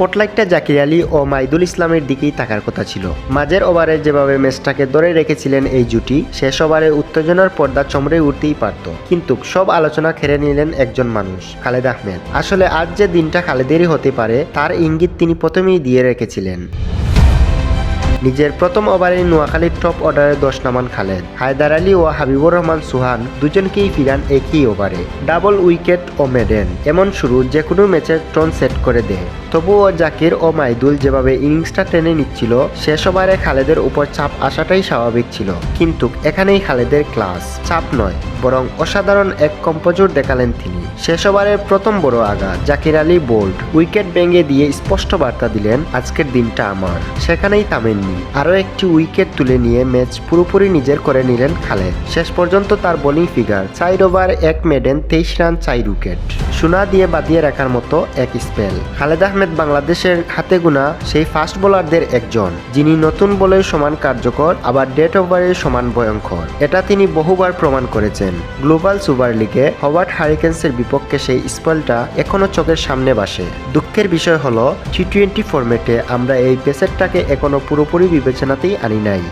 স্পটলাইটটা জাকির আলী ও মাইদুল ইসলামের দিকেই থাকার কথা ছিল। মাঝের ওভারে যেভাবে ম্যাচটাকে ধরে রেখেছিলেন এই জুটি, শেষ ওভারে উত্তেজনার পর্দা চমড়ে উঠতেই পারত। কিন্তু সব আলোচনা খেড়ে নিলেন একজন মানুষ, খালেদ আহমেদ। আসলে আজ যে দিনটা খালেদেরই হতে পারে তার ইঙ্গিত তিনি প্রথমেই দিয়ে রেখেছিলেন। নিজের প্রথম ওভারে নোয়াখালীর টপ অর্ডারে 10 নামান খালেদ। হায়দার আলী ও হাবিবুর রহমান সুহান দুজনকেই ফিরান একই ওভারে। ডাবল উইকেট ও মেডেন। এমন শুরু যে কোনো ম্যাচের টোন সেট করে দেয়। তবুও জাকির ও মাইদুল যেভাবে ইনিংসটা টেনে নিচ্ছিল, শেষ ওভারে খালেদের উপর চাপ আসাটাই স্বাভাবিক ছিল। কিন্তু এখানেই খালেদের ক্লাস। চাপ নয়, বরং অসাধারণ এক কম্পোজর দেখালেন তিনি। শেষ ওভারের প্রথম বড় আঘাত, জাকির আলী বোল্ড। উইকেট ভেঙে দিয়ে স্পষ্ট বার্তা দিলেন, আজকের দিনটা আমার। সেখানেই থামেননি, আরও একটি উইকেট তুলে নিয়ে ম্যাচ পুরোপুরি নিজের করে নিলেন খালেদ। শেষ পর্যন্ত তার bowling figure 4 over 1 maiden, 23 run 4 wicket. সোনা দিয়ে বাঁধিয়ে রাখার মতো এক স্পেল। খালেদ আহমেদ বাংলাদেশের হাতে গোনা সেই ফাস্ট বোলারদের একজন, যিনি নতুন বলের সমান কার্যকর, আবার ডেড ওভারের সমান ভয়ঙ্কর। এটা তিনি বহুবার প্রমাণ করেছেন। গ্লোবাল সুপার লিগে হবার্ট হারিকেন্সের বিপক্ষে সেই স্পেলটা এখনো চোখের সামনে ভাসে। দুঃখের বিষয় হলো T20 ফরম্যাটে আমরা এই পেসারটাকে এখনো পুরোপুরি বিবেচনাতেই আনি নাই।